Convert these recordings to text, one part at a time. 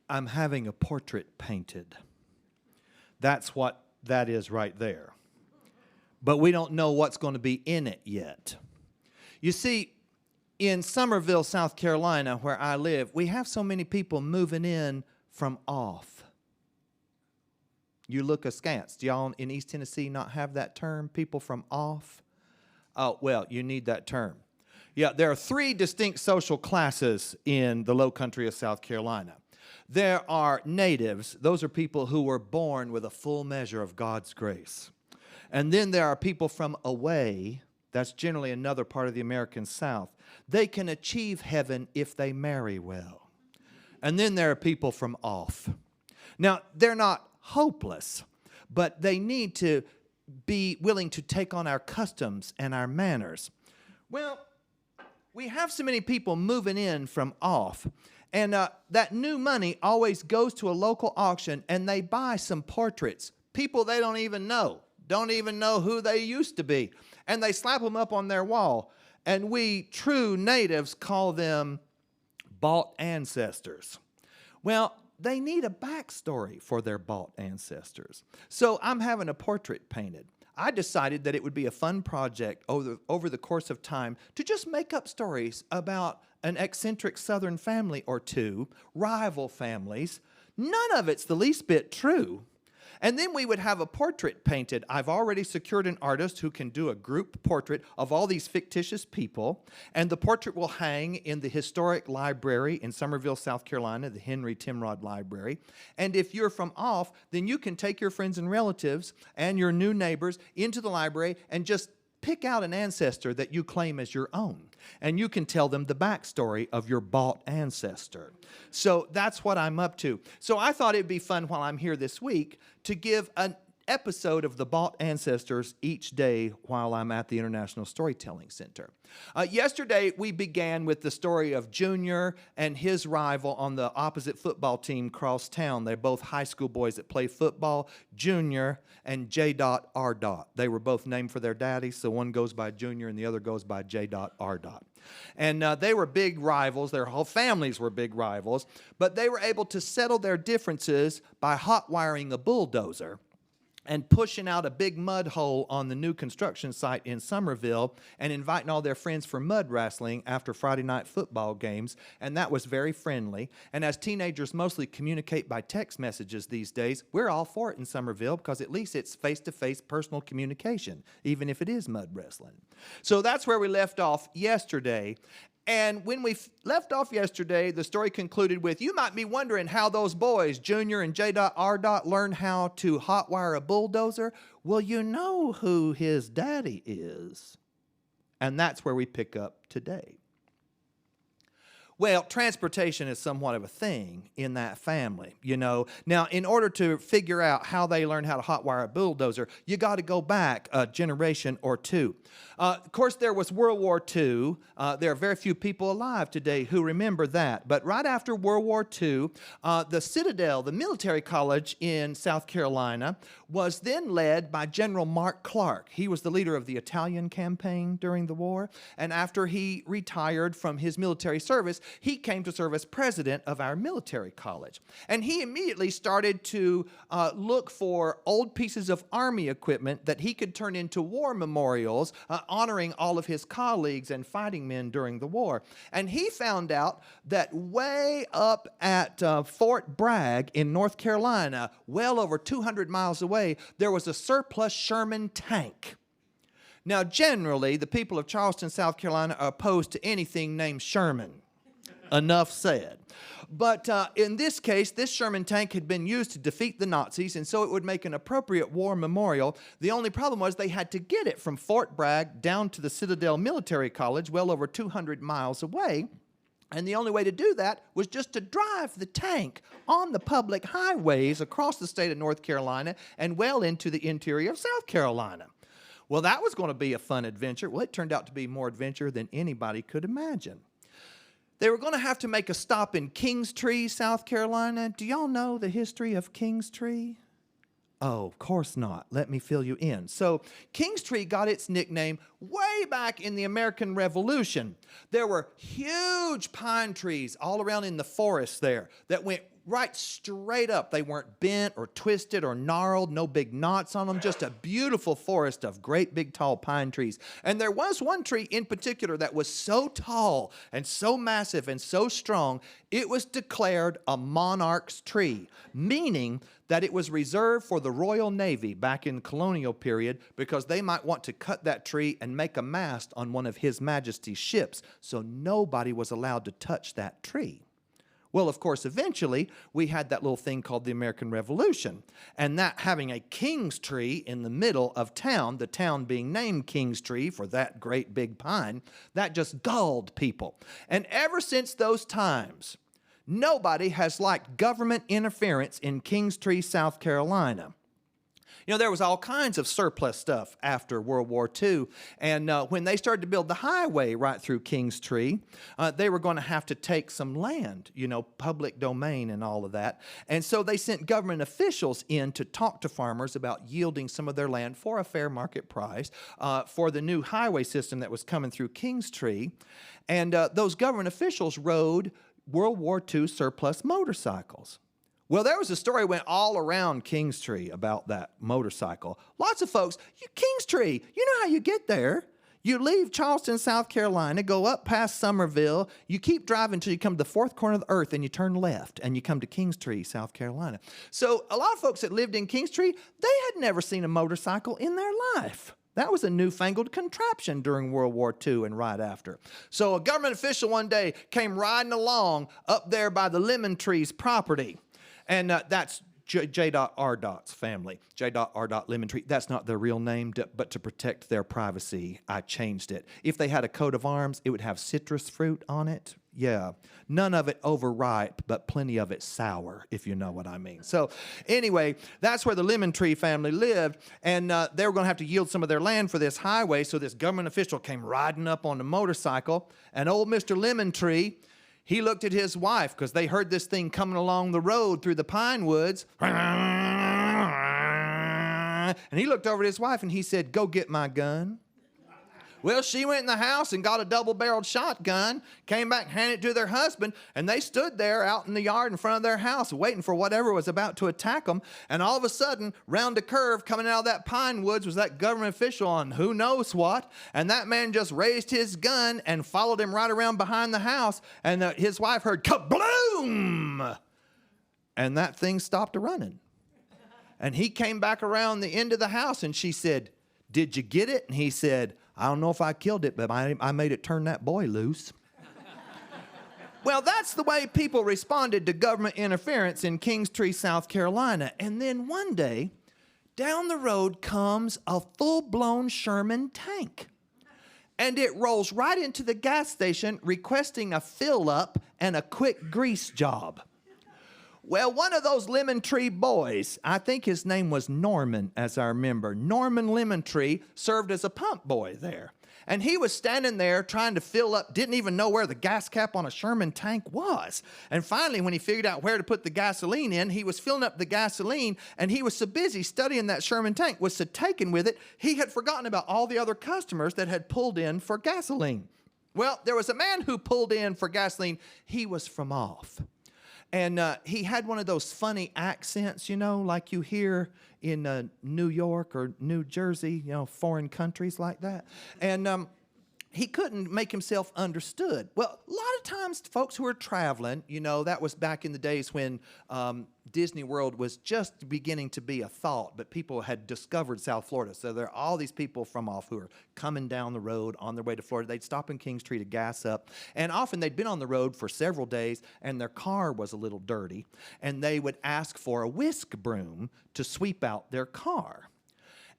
I'm having a portrait painted. That's what that is right there. But we don't know what's going to be in it yet. You see, in Summerville, South Carolina, where I live, we have so many people moving in from off. You look askance. Do y'all in East Tennessee not have that term, people from off? Oh, well, you need that term. Yeah, there are three distinct social classes in the low country of South Carolina. There are natives. Those are people who were born with a full measure of God's grace. And then there are people from away. That's generally another part of the American South. They can achieve heaven if they marry well. And then there are people from off. Now, they're not hopeless, but they need to be willing to take on our customs and our manners. Well, we have so many people moving in from off, and that new money always goes to a local auction, and they buy some portraits, people they don't even know who they used to be, and they slap them up on their wall, and we true natives call them bought ancestors. Well, they need a backstory for their bought ancestors. So I'm having a portrait painted. I decided that it would be a fun project over the course of time to just make up stories about an eccentric Southern family or two, rival families. None of it's the least bit true. And then we would have a portrait painted. I've already secured an artist who can do a group portrait of all these fictitious people. And the portrait will hang in the historic library in Summerville, South Carolina, the Henry Timrod Library. And if you're from off, then you can take your friends and relatives and your new neighbors into the library and just pick out an ancestor that you claim as your own. And you can tell them the backstory of your bought ancestor. So that's what I'm up to. So I thought it'd be fun while I'm here this week to give an episode of the bought ancestors each day while I'm at the International Storytelling Center. Yesterday, we began with the story of Junior and his rival on the opposite football team cross town. They're both high school boys that play football, Junior and J.R. They were both named for their daddies, so one goes by Junior and the other goes by J.R. And they were big rivals. Their whole families were big rivals, but they were able to settle their differences by hot wiring a bulldozer and pushing out a big mud hole on the new construction site in Summerville and inviting all their friends for mud wrestling after Friday night football games, and that was very friendly. And as teenagers mostly communicate by text messages these days, we're all for it in Summerville because at least it's face-to-face personal communication, even if it is mud wrestling. So that's where we left off yesterday. And when we left off yesterday, the story concluded with, you might be wondering how those boys, Junior and J.R. learned how to hotwire a bulldozer. Well, you know who his daddy is. And that's where we pick up today. Well, transportation is somewhat of a thing in that family, you know. Now, in order to figure out how they learned how to hotwire a bulldozer, you got to go back a generation or two. Of course, there was World War II. There are very few people alive today who remember that. But right after World War II, the Citadel, the military college in South Carolina, was then led by General Mark Clark. He was the leader of the Italian campaign during the war. And after he retired from his military service, he came to serve as president of our military college. And he immediately started to look for old pieces of Army equipment that he could turn into war memorials, honoring all of his colleagues and fighting men during the war. And he found out that way up at Fort Bragg in North Carolina, well over 200 miles away, there was a surplus Sherman tank. Now, generally, the people of Charleston, South Carolina are opposed to anything named Sherman. Enough said. But in this case, this Sherman tank had been used to defeat the Nazis, and so it would make an appropriate war memorial. The only problem was they had to get it from Fort Bragg down to the Citadel Military College, well over 200 miles away. And the only way to do that was just to drive the tank on the public highways across the state of North Carolina and well into the interior of South Carolina. Well, that was going to be a fun adventure. Well, it turned out to be more adventure than anybody could imagine. They were going to have to make a stop in Kingstree, South Carolina. Do y'all know the history of Kingstree? Oh, of course not. Let me fill you in. So Kingstree got its nickname way back in the American Revolution. There were huge pine trees all around in the forest there that went right straight up. They weren't bent or twisted or gnarled, no big knots on them, just a beautiful forest of great big tall pine trees. And there was one tree in particular that was so tall and so massive and so strong, it was declared a monarch's tree, meaning that it was reserved for the Royal Navy back in the colonial period because they might want to cut that tree and make a mast on one of His Majesty's ships, so nobody was allowed to touch that tree. Well, of course, eventually, we had that little thing called the American Revolution, and that having a king's tree in the middle of town, the town being named King's Tree for that great big pine, that just galled people. And ever since those times, nobody has liked government interference in King's Tree, South Carolina. You know, there was all kinds of surplus stuff after World War II, and when they started to build the highway right through King's Tree, they were going to have to take some land, you know, public domain and all of that. And so they sent government officials in to talk to farmers about yielding some of their land for a fair market price for the new highway system that was coming through King's Tree. And those government officials rode World War II surplus motorcycles. Well, there was a story went all around King's Tree about that motorcycle. Lots of folks, King's Tree, you know how you get there. You leave Charleston, South Carolina, go up past Summerville, you keep driving until you come to the fourth corner of the earth, and you turn left, and you come to King's Tree, South Carolina. So a lot of folks that lived in King's Tree, they had never seen a motorcycle in their life. That was a newfangled contraption during World War II and right after. So a government official one day came riding along up there by the lemon trees property. And that's J.R.'s family. J.R. Lemon Tree. That's not their real name, but to protect their privacy, I changed it. If they had a coat of arms, it would have citrus fruit on it. Yeah. None of it overripe, but plenty of it sour, if you know what I mean. So anyway, that's where the Lemon Tree family lived, and they were going to have to yield some of their land for this highway, so this government official came riding up on the motorcycle, and old Mr. Lemon Tree, he looked at his wife because they heard this thing coming along the road through the pine woods. And he looked over at his wife and he said, "Go get my gun." Well, she went in the house and got a double-barreled shotgun, came back and handed it to their husband, and they stood there out in the yard in front of their house waiting for whatever was about to attack them. And all of a sudden, round a curve coming out of that pine woods was that government official on who knows what, and that man just raised his gun and followed him right around behind the house, and his wife heard kabloom, and that thing stopped running. And he came back around the end of the house, and she said, "Did you get it?" And he said, "I don't know if I killed it, but I made it turn that boy loose." Well, that's the way people responded to government interference in King's Tree, South Carolina. And then one day, down the road comes a full-blown Sherman tank. And it rolls right into the gas station requesting a fill-up and a quick grease job. Well, one of those Lemon Tree boys, I think his name was Norman, as I remember. Norman Lemon Tree served as a pump boy there. And he was standing there trying to fill up, didn't even know where the gas cap on a Sherman tank was. And finally, when he figured out where to put the gasoline in, he was filling up the gasoline, and he was so busy studying that Sherman tank, was so taken with it, he had forgotten about all the other customers that had pulled in for gasoline. Well, there was a man who pulled in for gasoline. He was from off. And he had one of those funny accents, you know, like you hear in New York or New Jersey, you know, foreign countries like that. And he couldn't make himself understood. Well, a lot of times folks who are traveling, you know, that was back in the days when Disney World was just beginning to be a thought, but people had discovered South Florida. So there are all these people from off who are coming down the road on their way to Florida. They'd stop in King's Tree to gas up. And often they'd been on the road for several days, and their car was a little dirty. And they would ask for a whisk broom to sweep out their car.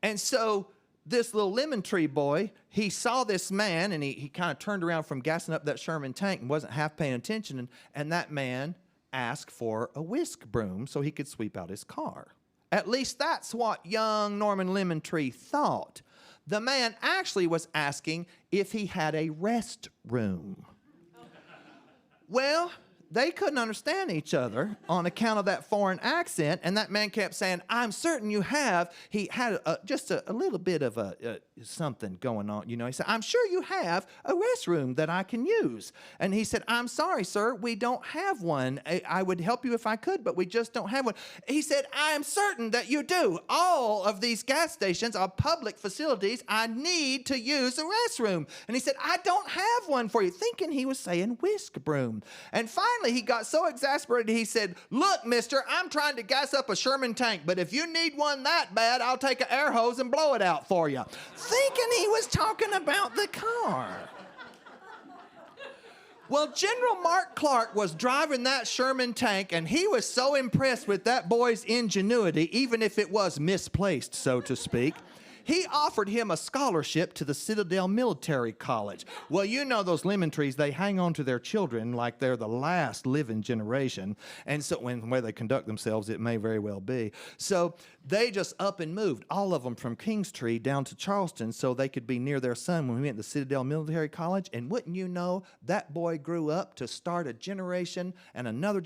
And so this little Lemon Tree boy, he saw this man, and he kind of turned around from gassing up that Sherman tank and wasn't half paying attention, and that man asked for a whisk broom so he could sweep out his car. At least that's what young Norman Lemon Tree thought. The man actually was asking if he had a rest room. Well, they couldn't understand each other on account of that foreign accent, and that man kept saying, I'm certain you have. He had just a little bit of something going on. He said, I'm sure you have a restroom that I can use. And he said, I'm sorry, sir, we don't have one. I would help you if I could, but we just don't have one. He said, I am certain that you do. All of these gas stations are public facilities. I need to use the restroom. And he said, I don't have one for you, thinking he was saying whisk broom. And finally, he got so exasperated, he said, look, mister, I'm trying to gas up a Sherman tank, but if you need one that bad, I'll take an air hose and blow it out for you. Thinking he was talking about the car. Well, General Mark Clark was driving that Sherman tank, and he was so impressed with that boy's ingenuity, even if it was misplaced, so to speak. He offered him a scholarship to the Citadel Military College. Well, those lemon trees, they hang on to their children like they're the last living generation. And so the way they conduct themselves, it may very well be. So they just up and moved, all of them from Kingstree down to Charleston, so they could be near their son when we went to Citadel Military College. And wouldn't you know, that boy grew up to start a generation and another,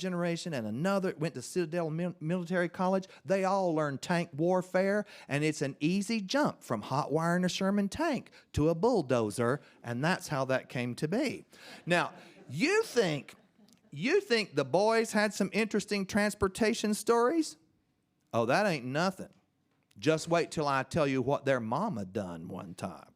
went to Citadel Military College. They all learned tank warfare, and it's an easy jump from hot wiring a Sherman tank to a bulldozer, and that's how that came to be. Now, you think the boys had some interesting transportation stories? Oh, that ain't nothing. Just wait till I tell you what their mama done one time.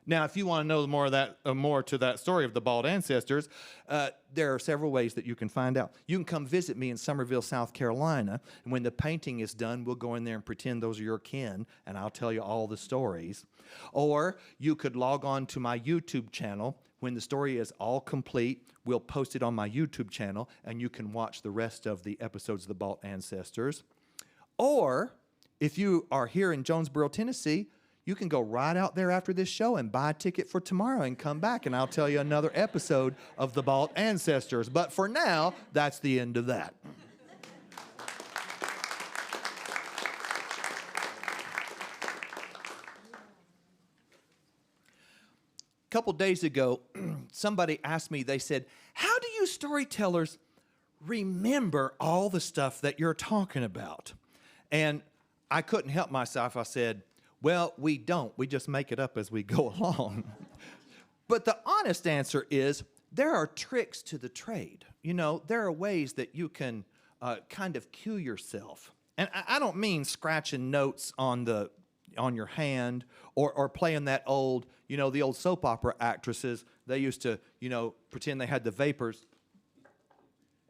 Now, if you want to know more to that story of the bald ancestors, there are several ways that you can find out. You can come visit me in Summerville, South Carolina, and when the painting is done, we'll go in there and pretend those are your kin, and I'll tell you all the stories. Or you could log on to my YouTube channel. When the story is all complete, we'll post it on my YouTube channel, and you can watch the rest of the episodes of the Bald Ancestors. Or, if you are here in Jonesboro, Tennessee, you can go right out there after this show and buy a ticket for tomorrow and come back, and I'll tell you another episode of the Bald Ancestors. But for now, that's the end of that. A couple days ago, somebody asked me, they said, how do you storytellers remember all the stuff that you're talking about? And I couldn't help myself. I said, well, we don't. We just make it up as we go along. But the honest answer is there are tricks to the trade. There are ways that you can kind of cue yourself. And I don't mean scratching notes on your hand or playing that old, the old soap opera actresses. They used to, pretend they had the vapors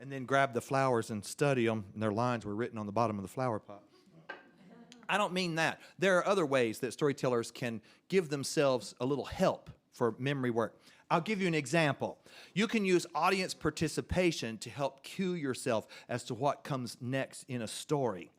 and then grab the flowers and study them, and their lines were written on the bottom of the flower pot. I don't mean that. There are other ways that storytellers can give themselves a little help for memory work. I'll give you an example. You can use audience participation to help cue yourself as to what comes next in a story.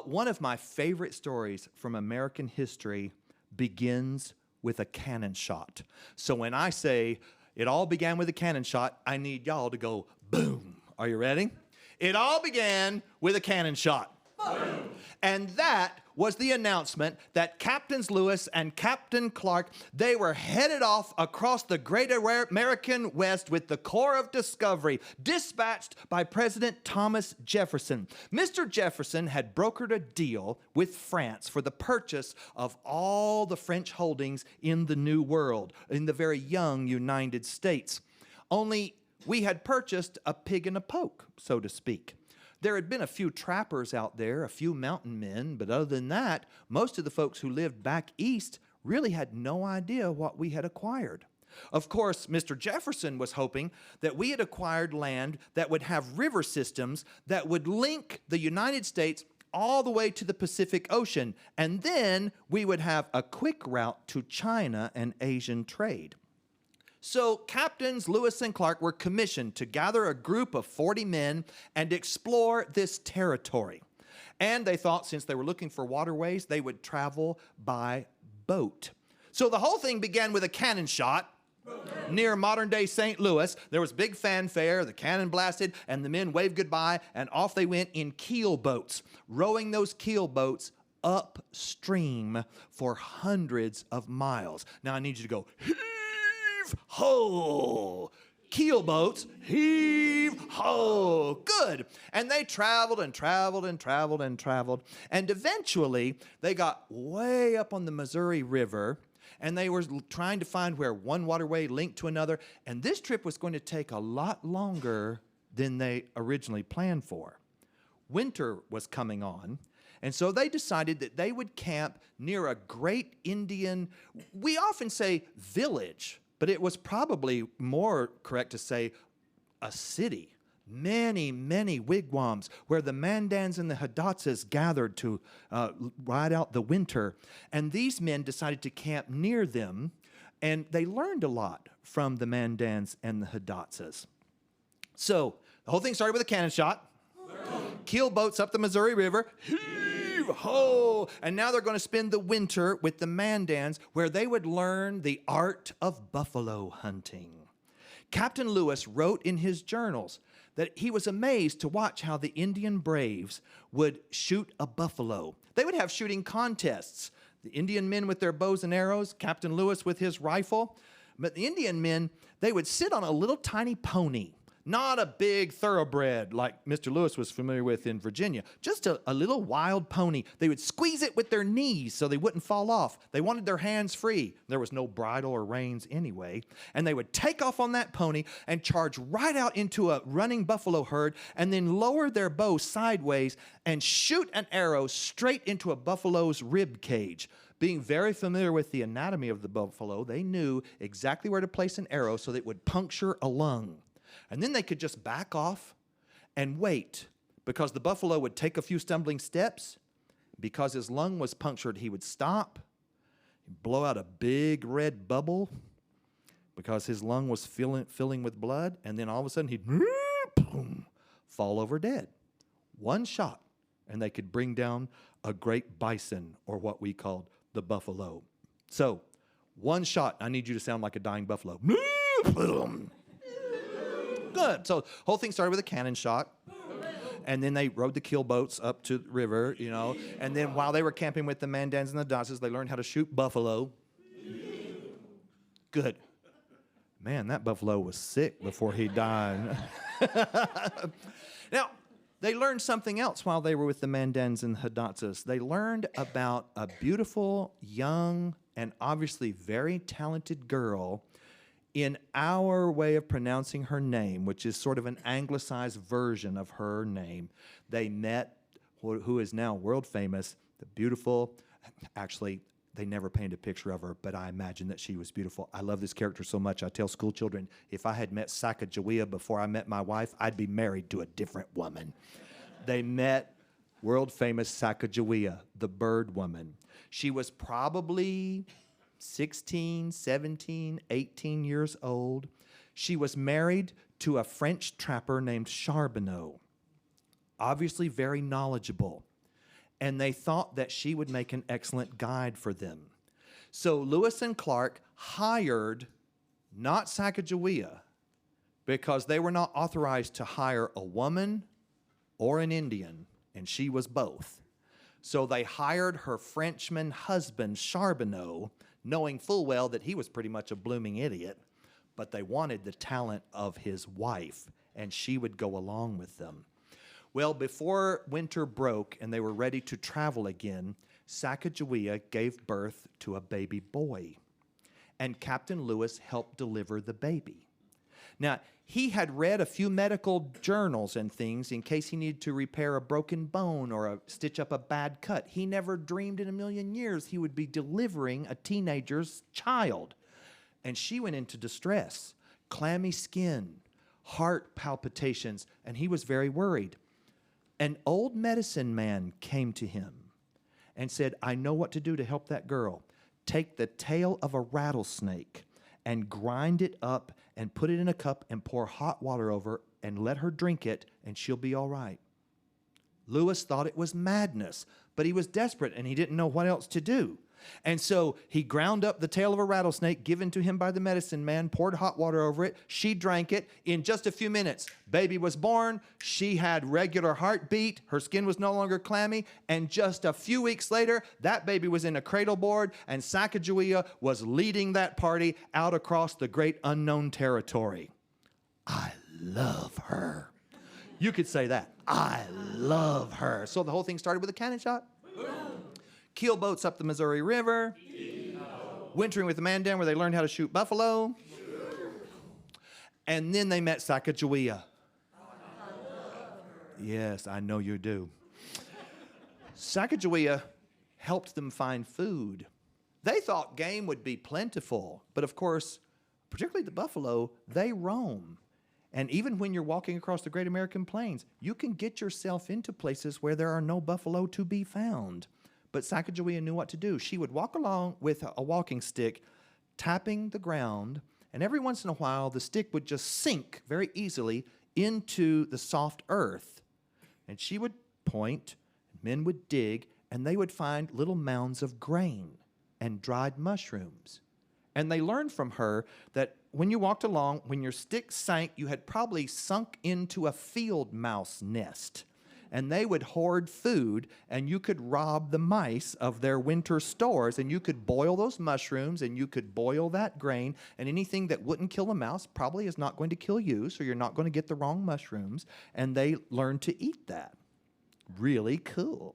One of my favorite stories from American history begins with a cannon shot. So when I say it all began with a cannon shot, I need y'all to go boom. Are you ready? It all began with a cannon shot. Boom. And that was the announcement that Captains Lewis and Captain Clark, they were headed off across the great American West with the Corps of Discovery, dispatched by President Thomas Jefferson. Mr. Jefferson had brokered a deal with France for the purchase of all the French holdings in the New World, in the very young United States. Only we had purchased a pig in a poke, so to speak. There had been a few trappers out there, a few mountain men, but other than that, most of the folks who lived back east really had no idea what we had acquired. Of course, Mr. Jefferson was hoping that we had acquired land that would have river systems that would link the United States all the way to the Pacific Ocean, and then we would have a quick route to China and Asian trade. So Captains Lewis and Clark were commissioned to gather a group of 40 men and explore this territory. And they thought since they were looking for waterways, they would travel by boat. So the whole thing began with a cannon shot near modern-day St. Louis. There was big fanfare, the cannon blasted, and the men waved goodbye, and off they went in keel boats, rowing those keel boats upstream for hundreds of miles. Now I need you to go, ho! keel boats, heave ho. Good. And they traveled and traveled and traveled and traveled. And eventually, they got way up on the Missouri River, and they were trying to find where one waterway linked to another. And this trip was going to take a lot longer than they originally planned for. Winter was coming on, and so they decided that they would camp near a great Indian, we often say village, but it was probably more correct to say a city. Many, many wigwams where the Mandans and the Hidatsas gathered to ride out the winter. And these men decided to camp near them, and they learned a lot from the Mandans and the Hidatsas. So the whole thing started with a cannon shot. Keel boats up the Missouri River. Heave ho! And now they're going to spend the winter with the Mandans, where they would learn the art of buffalo hunting. Captain Lewis wrote in his journals that he was amazed to watch how the Indian braves would shoot a buffalo. They would have shooting contests. The Indian men with their bows and arrows, Captain Lewis with his rifle. But the Indian men, they would sit on a little tiny pony. Not a big thoroughbred like Mr. Lewis was familiar with in Virginia. Just a little wild pony. They would squeeze it with their knees so they wouldn't fall off. They wanted their hands free. There was no bridle or reins anyway. And they would take off on that pony and charge right out into a running buffalo herd, and then lower their bow sideways and shoot an arrow straight into a buffalo's rib cage. Being very familiar with the anatomy of the buffalo, they knew exactly where to place an arrow so that it would puncture a lung. And then they could just back off and wait, because the buffalo would take a few stumbling steps. Because his lung was punctured, he would stop, blow out a big red bubble because his lung was filling with blood, and then all of a sudden he'd boom, fall over dead. One shot, and they could bring down a great bison, or what we called the buffalo. So, one shot, I need you to sound like a dying buffalo. Good. So the whole thing started with a cannon shot. And then they rode the keel boats up to the river, you know. And then while they were camping with the Mandans and the Hidatsas, they learned how to shoot buffalo. Good. Man, that buffalo was sick before he died. Now, they learned something else while they were with the Mandans and the Hidatsas. They learned about a beautiful, young, and obviously very talented girl. In our way of pronouncing her name, which is sort of an anglicized version of her name, they met who is now world famous, the beautiful, actually, they never painted a picture of her, but I imagine that she was beautiful. I love this character so much. I tell school children, if I had met Sacagawea before I met my wife, I'd be married to a different woman. They met world famous Sacagawea, the bird woman. She was probably 16, 17, 18 years old. She was married to a French trapper named Charbonneau, obviously very knowledgeable, and they thought that she would make an excellent guide for them. So Lewis and Clark hired not Sacagawea, because they were not authorized to hire a woman or an Indian, and she was both. So they hired her Frenchman husband, Charbonneau, knowing full well that he was pretty much a blooming idiot, but they wanted the talent of his wife, and she would go along with them. Well, before winter broke and they were ready to travel again, Sacagawea gave birth to a baby boy, and Captain Lewis helped deliver the baby. Now, he had read a few medical journals and things in case he needed to repair a broken bone or stitch up a bad cut. He never dreamed in a million years he would be delivering a teenager's child. And she went into distress, clammy skin, heart palpitations, and he was very worried. An old medicine man came to him and said, I know what to do to help that girl. Take the tail of a rattlesnake and grind it up and put it in a cup and pour hot water over and let her drink it, and she'll be all right. Lewis thought it was madness, but he was desperate and he didn't know what else to do. And so he ground up the tail of a rattlesnake given to him by the medicine man, poured hot water over it. She drank it. In just a few minutes, baby was born. She had regular heartbeat. Her skin was no longer clammy. And just a few weeks later, that baby was in a cradle board, and Sacagawea was leading that party out across the great unknown territory. I love her. You could say that. I love her. So the whole thing started with a cannon shot. Keelboats up the Missouri River. Wintering with the Mandan where they learned how to shoot buffalo. And then they met Sacagawea. Yes, I know you do. Sacagawea helped them find food. They thought game would be plentiful, but of course, particularly the buffalo, they roam. And even when you're walking across the Great American Plains, you can get yourself into places where there are no buffalo to be found. But Sacagawea knew what to do. She would walk along with a walking stick, tapping the ground, and every once in a while, the stick would just sink very easily into the soft earth. And she would point, men would dig, and they would find little mounds of grain and dried mushrooms. And they learned from her that when you walked along, when your stick sank, you had probably sunk into a field mouse nest. And they would hoard food, and you could rob the mice of their winter stores, and you could boil those mushrooms, and you could boil that grain, and anything that wouldn't kill a mouse probably is not going to kill you, so you're not going to get the wrong mushrooms. And they learned to eat that. Really cool.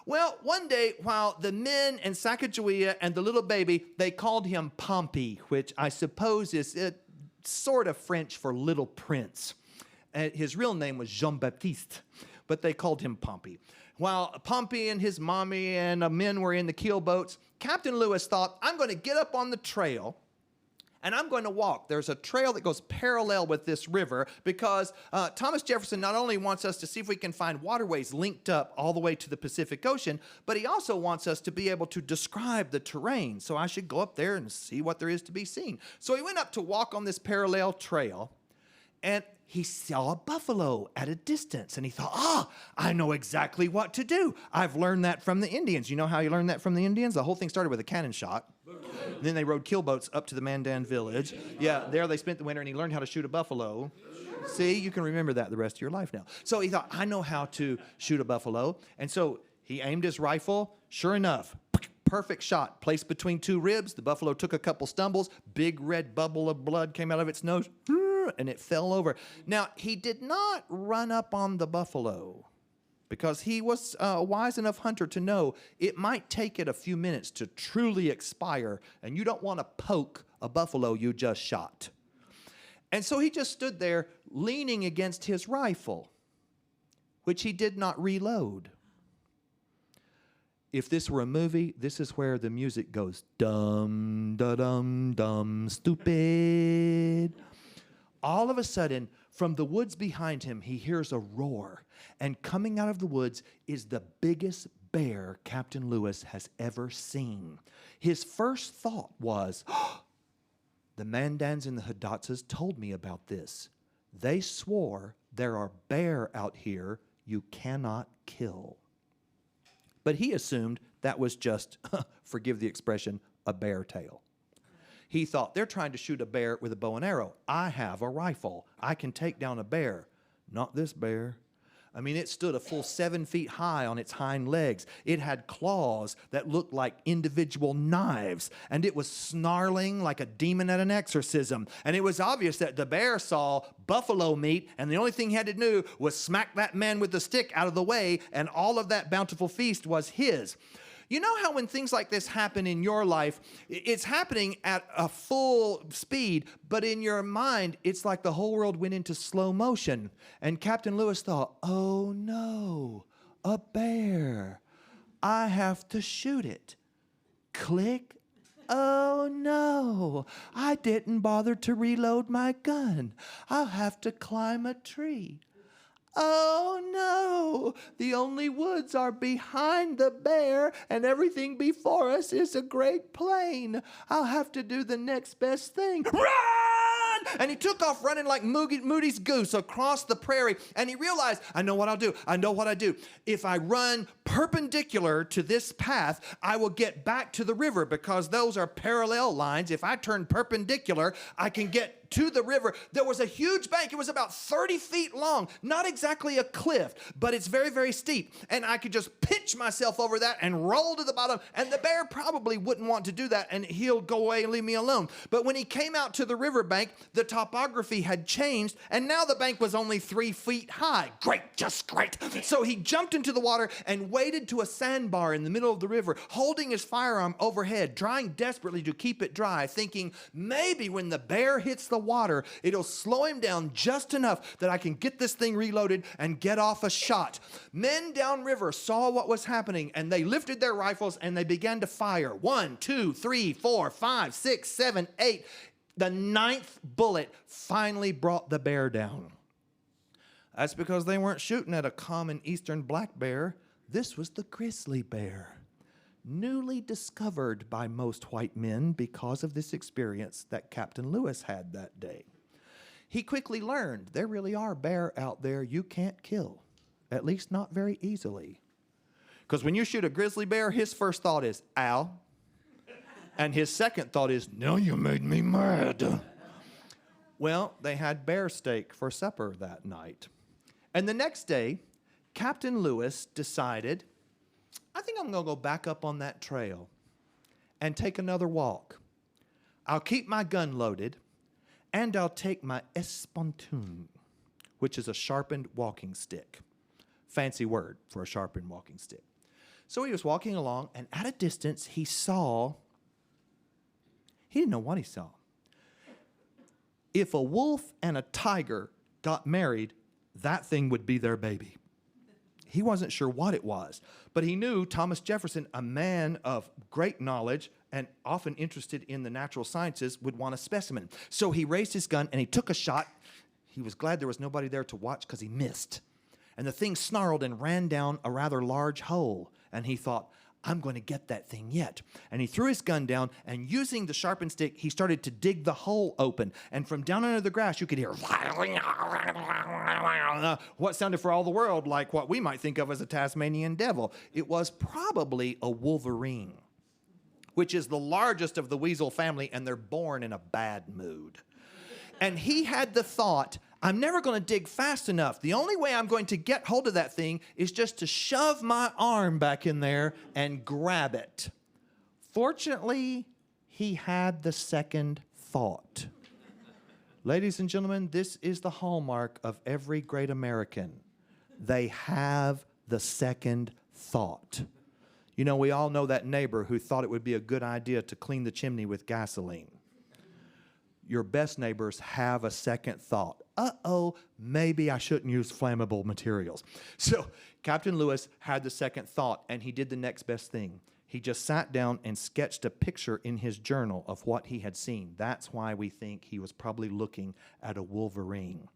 Well, one day, while the men and Sacagawea and the little baby, they called him Pompey, which I suppose is sort of French for little prince. His real name was Jean-Baptiste, but they called him Pompey. While Pompey and his mommy and men were in the keelboats, Captain Lewis thought, I'm going to get up on the trail and I'm going to walk. There's a trail that goes parallel with this river because Thomas Jefferson not only wants us to see if we can find waterways linked up all the way to the Pacific Ocean, but he also wants us to be able to describe the terrain. So I should go up there and see what there is to be seen. So he went up to walk on this parallel trail, and he saw a buffalo at a distance, and he thought, I know exactly what to do. I've learned that from the Indians. You know how you learned that from the Indians? The whole thing started with a cannon shot. Then they rode keelboats up to the Mandan village. Yeah, there they spent the winter, and he learned how to shoot a buffalo. See, you can remember that the rest of your life now. So he thought, I know how to shoot a buffalo. And so he aimed his rifle. Sure enough, perfect shot, placed between two ribs. The buffalo took a couple stumbles. Big red bubble of blood came out of its nose, and it fell over. Now, he did not run up on the buffalo because he was a wise enough hunter to know it might take it a few minutes to truly expire, and you don't want to poke a buffalo you just shot. And so he just stood there leaning against his rifle, which he did not reload. If this were a movie, this is where the music goes, dum, da dum, dum, stupid. All of a sudden, from the woods behind him, he hears a roar. And coming out of the woods is the biggest bear Captain Lewis has ever seen. His first thought was, the Mandans and the Hidatsas told me about this. They swore there are bear out here you cannot kill. But he assumed that was just, forgive the expression, a bear tail. He thought, they're trying to shoot a bear with a bow and arrow. I have a rifle. I can take down a bear. Not this bear. I mean, it stood a full 7 feet high on its hind legs. It had claws that looked like individual knives, and it was snarling like a demon at an exorcism. And it was obvious that the bear saw buffalo meat, and the only thing he had to do was smack that man with the stick out of the way, and all of that bountiful feast was his. You know how when things like this happen in your life, it's happening at a full speed, but in your mind, it's like the whole world went into slow motion. And Captain Lewis thought, oh no, a bear. I have to shoot it. Click. Oh no, I didn't bother to reload my gun. I'll have to climb a tree. Oh no, the only woods are behind the bear and everything before us is a great plain. I'll have to do the next best thing. Run! And he took off running like Moody's goose across the prairie, and he realized, I know what I'll do. I know what I do. If I run perpendicular to this path, I will get back to the river because those are parallel lines. If I turn perpendicular, I can get to the river. There was a huge bank. It was about 30 feet long, not exactly a cliff, but it's very, very steep. And I could just pitch myself over that and roll to the bottom. And the bear probably wouldn't want to do that, and he'll go away and leave me alone. But when he came out to the riverbank, the topography had changed, and now the bank was only 3 feet high. Great, just great. So he jumped into the water and waded to a sandbar in the middle of the river, holding his firearm overhead, trying desperately to keep it dry, thinking maybe when the bear hits the water, it'll slow him down just enough that I can get this thing reloaded and get off a shot. Men downriver saw what was happening, and they lifted their rifles and they began to fire. 1, 2, 3, 4, 5, 6, 7, 8. The 9th bullet finally brought the bear down. That's because they weren't shooting at a common eastern black bear. This was the grizzly bear, newly discovered by most white men because of this experience that Captain Lewis had that day. He quickly learned there really are bear out there you can't kill, at least not very easily. Because when you shoot a grizzly bear, his first thought is, ow. And his second thought is, now you made me mad. Well, they had bear steak for supper that night. And the next day, Captain Lewis decided, I think I'm going to go back up on that trail and take another walk. I'll keep my gun loaded, and I'll take my espontoon, which is a sharpened walking stick. Fancy word for a sharpened walking stick. So he was walking along, and at a distance, he didn't know what he saw. If a wolf and a tiger got married, that thing would be their baby. He wasn't sure what it was, but he knew Thomas Jefferson, a man of great knowledge and often interested in the natural sciences, would want a specimen. So he raised his gun and he took a shot. He was glad there was nobody there to watch because he missed. And the thing snarled and ran down a rather large hole. And he thought, I'm going to get that thing yet. And he threw his gun down, and using the sharpened stick, he started to dig the hole open. And from down under the grass, you could hear what sounded for all the world like what we might think of as a Tasmanian devil. It was probably a wolverine, which is the largest of the weasel family, and they're born in a bad mood. And he had the thought, I'm never going to dig fast enough. The only way I'm going to get hold of that thing is just to shove my arm back in there and grab it. Fortunately, he had the second thought. Ladies and gentlemen, this is the hallmark of every great American. They have the second thought. You know, we all know that neighbor who thought it would be a good idea to clean the chimney with gasoline. Your best neighbors have a second thought. Uh-oh, maybe I shouldn't use flammable materials. So Captain Lewis had the second thought, and he did the next best thing. He just sat down and sketched a picture in his journal of what he had seen. That's why we think he was probably looking at a wolverine.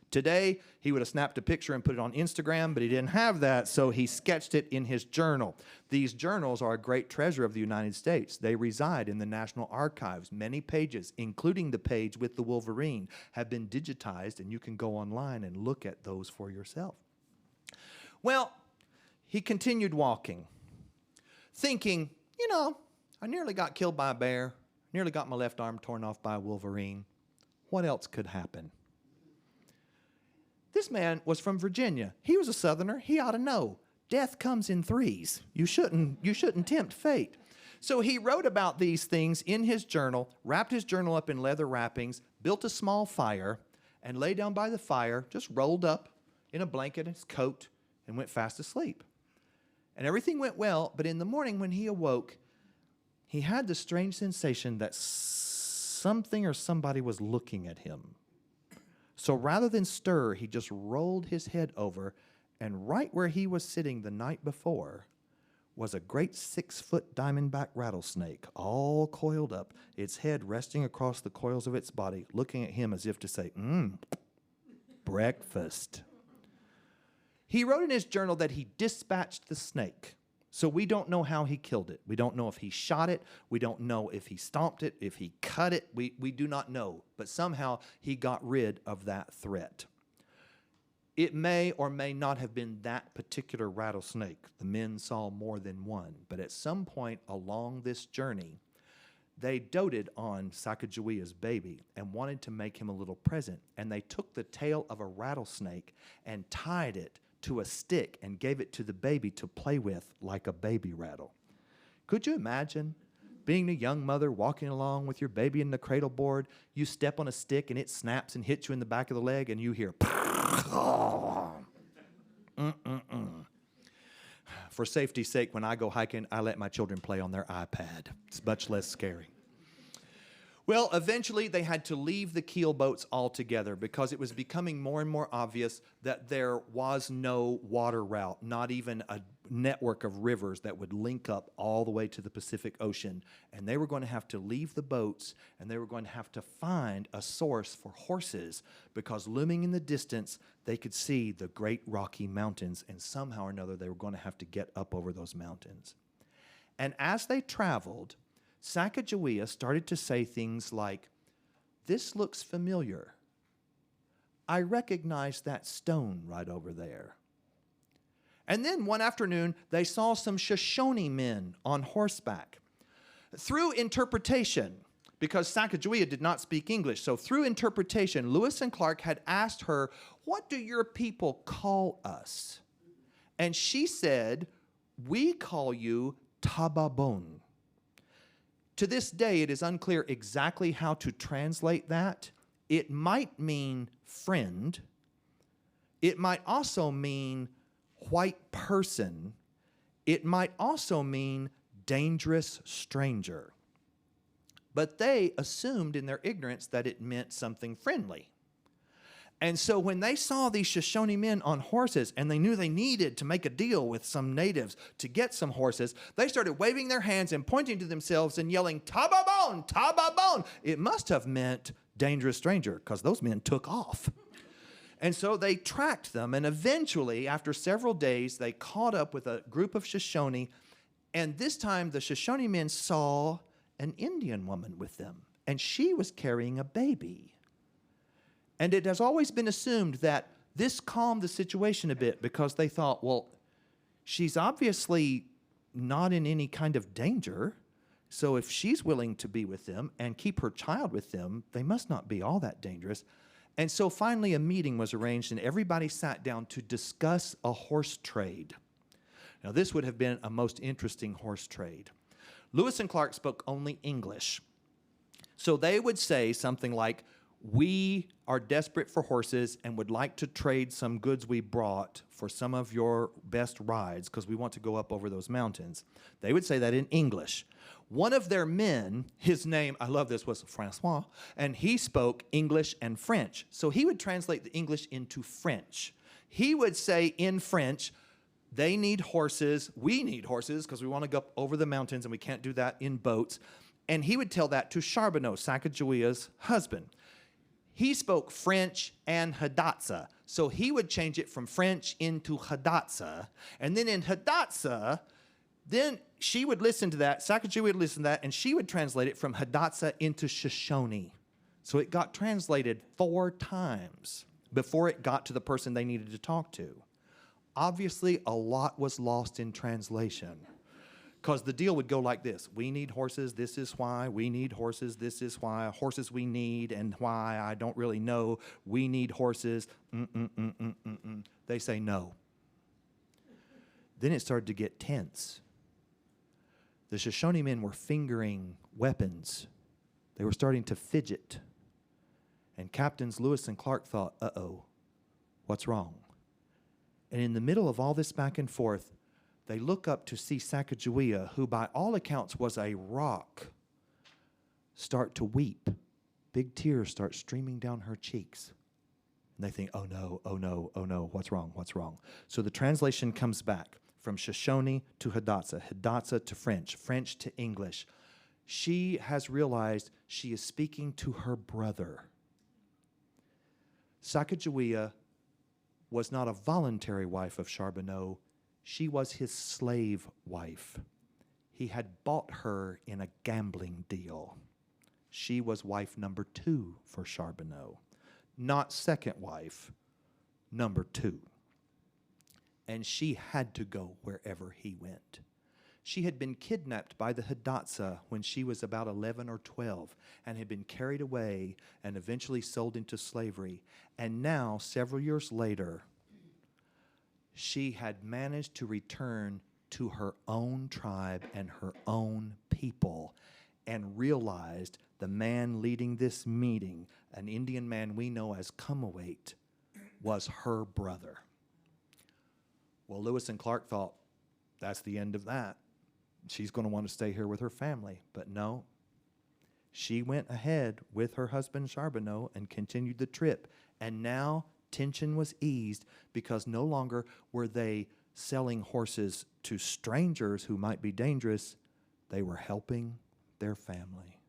Today, he would have snapped a picture and put it on Instagram, but he didn't have that, so he sketched it in his journal. These journals are a great treasure of the United States. They reside in the National Archives. Many pages, including the page with the wolverine, have been digitized, and you can go online and look at those for yourself. Well, he continued walking, thinking, you know, I nearly got killed by a bear, nearly got my left arm torn off by a wolverine. What else could happen? This man was from Virginia. He was a Southerner. He ought to know. Death comes in threes. You shouldn't tempt fate. So he wrote about these things in his journal, wrapped his journal up in leather wrappings, built a small fire, and lay down by the fire, just rolled up in a blanket and his coat, and went fast asleep. And everything went well, but in the morning when he awoke, he had the strange sensation that something or somebody was looking at him. So rather than stir, he just rolled his head over, and right where he was sitting the night before was a great 6-foot diamondback rattlesnake, all coiled up, its head resting across the coils of its body, looking at him as if to say, breakfast. He wrote in his journal that he dispatched the snake. So we don't know how he killed it. We don't know if he shot it. We don't know if he stomped it, if he cut it. We do not know. But somehow he got rid of that threat. It may or may not have been that particular rattlesnake. The men saw more than one. But at some point along this journey, they doted on Sacagawea's baby and wanted to make him a little present. And they took the tail of a rattlesnake and tied it to a stick and gave it to the baby to play with like a baby rattle. Could you imagine being a young mother walking along with your baby in the cradle board? You step on a stick and it snaps and hits you in the back of the leg and you hear For safety's sake, when I go hiking, I let my children play on their iPad. It's much less scary. Well, eventually they had to leave the keel boats altogether because it was becoming more and more obvious that there was no water route, not even a network of rivers that would link up all the way to the Pacific Ocean. And they were going to have to leave the boats, and they were going to have to find a source for horses because looming in the distance, they could see the great Rocky Mountains, and somehow or another they were going to have to get up over those mountains. And as they traveled, Sacagawea started to say things like, "This looks familiar. I recognize that stone right over there." And then one afternoon, they saw some Shoshone men on horseback. Through interpretation, because Sacagawea did not speak English, so through interpretation, Lewis and Clark had asked her, "What do your people call us?" And she said, "We call you Tababon." To this day, it is unclear exactly how to translate that. It might mean friend. It might also mean white person. It might also mean dangerous stranger. But they assumed in their ignorance that it meant something friendly. And so when they saw these Shoshone men on horses and they knew they needed to make a deal with some natives to get some horses, they started waving their hands and pointing to themselves and yelling, "Tababon, Tababon." It must have meant dangerous stranger because those men took off. And so they tracked them, and eventually, after several days, they caught up with a group of Shoshone, and this time the Shoshone men saw an Indian woman with them, and she was carrying a baby. And it has always been assumed that this calmed the situation a bit because they thought, well, she's obviously not in any kind of danger. So if she's willing to be with them and keep her child with them, they must not be all that dangerous. And so finally a meeting was arranged and everybody sat down to discuss a horse trade. Now this would have been a most interesting horse trade. Lewis and Clark spoke only English. So they would say something like, "We are desperate for horses and would like to trade some goods we brought for some of your best rides because we want to go up over those mountains." They would say that in English. One of their men, his name, I love this, was Francois, and he spoke English and French. So he would translate the English into French. He would say in French, "They need horses, we need horses because we want to go up over the mountains and we can't do that in boats." And he would tell that to Charbonneau, Sacagawea's husband. He spoke French and Hidatsa, so he would change it from French into Hidatsa. And then in Hidatsa, then she would listen to that, Sacagawea would listen to that, and she would translate it from Hidatsa into Shoshone. So it got translated 4 times before it got to the person they needed to talk to. Obviously, a lot was lost in translation. Because the deal would go like this: we need horses, this is why. We need horses, this is why. Horses we need, and why, I don't really know. We need horses. They say no. Then it started to get tense. The Shoshone men were fingering weapons. They were starting to fidget. And Captains Lewis and Clark thought, uh-oh, what's wrong? And in the middle of all this back and forth, they look up to see Sacagawea, who by all accounts was a rock, start to weep. Big tears start streaming down her cheeks. And they think, oh no, oh no, oh no, what's wrong, what's wrong? So the translation comes back from Shoshone to Hidatsa, Hidatsa to French, French to English. She has realized she is speaking to her brother. Sacagawea was not a voluntary wife of Charbonneau. She was his slave wife. He had bought her in a gambling deal. She was wife number 2 for Charbonneau, not second wife, number 2. And she had to go wherever he went. She had been kidnapped by the Hidatsa when she was about 11 or 12 and had been carried away and eventually sold into slavery. And now, several years later, she had managed to return to her own tribe and her own people and realized the man leading this meeting, an Indian man we know as Cumawait, was her brother. Well, Lewis and Clark thought, that's the end of that. She's going to want to stay here with her family. But no, she went ahead with her husband Charbonneau and continued the trip. And now tension was eased because no longer were they selling horses to strangers who might be dangerous. They were helping their family.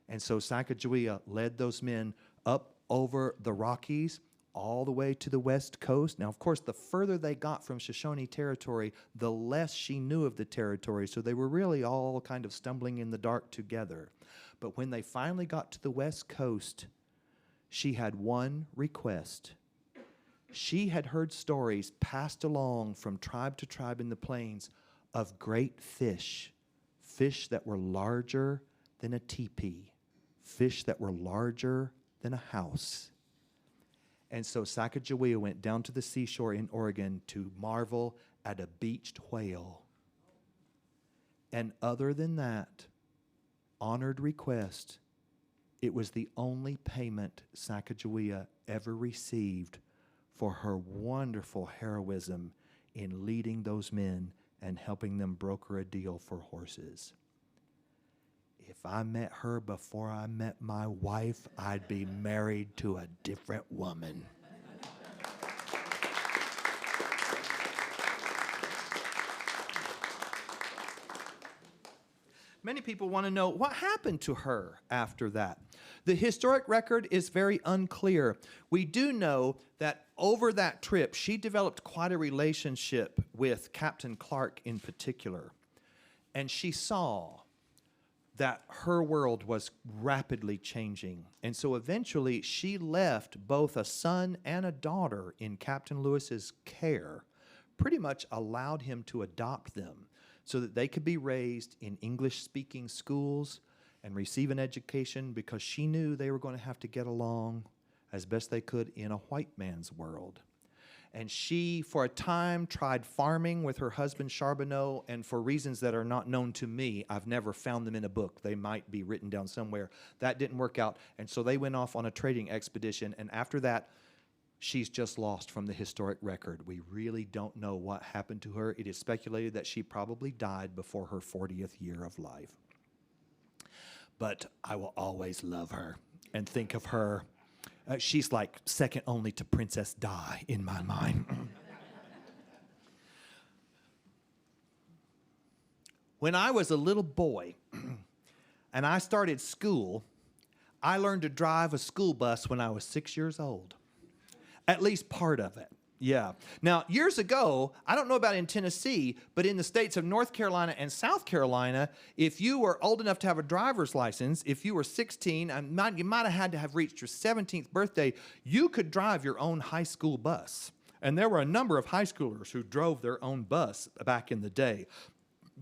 And so Sacagawea led those men up over the Rockies all the way to the west coast. Now, of course, the further they got from Shoshone territory, the less she knew of the territory. So they were really all kind of stumbling in the dark together. But when they finally got to the west coast, she had one request. She had heard stories passed along from tribe to tribe in the plains of great fish, fish that were larger than a teepee, fish that were larger than a house. And so Sacagawea went down to the seashore in Oregon to marvel at a beached whale. And other than that honored request, it was the only payment Sacagawea ever received for her wonderful heroism in leading those men and helping them broker a deal for horses. If I met her before I met my wife, I'd be married to a different woman. Many people want to know what happened to her after that. The historic record is very unclear. We do know that over that trip, she developed quite a relationship with Captain Clark in particular. And she saw that her world was rapidly changing. And so eventually she left both a son and a daughter in Captain Lewis's care, pretty much allowed him to adopt them so that they could be raised in English-speaking schools and receive an education because she knew they were going to have to get along as best they could in a white man's world. And she, for a time, tried farming with her husband Charbonneau, and for reasons that are not known to me, I've never found them in a book. They might be written down somewhere. That didn't work out, and so they went off on a trading expedition, and after that, she's just lost from the historic record. We really don't know what happened to her. It is speculated that she probably died before her 40th year of life. But I will always love her and think of her. She's like second only to Princess Di in my mind. When I was a little boy and I started school, I learned to drive a school bus when I was 6 years old. At least part of it. Yeah. Now, years ago, I don't know about in Tennessee, but in the states of North Carolina and South Carolina, if you were old enough to have a driver's license, if you were 16, you might have had to have reached your 17th birthday, you could drive your own high school bus. And there were a number of high schoolers who drove their own bus back in the day.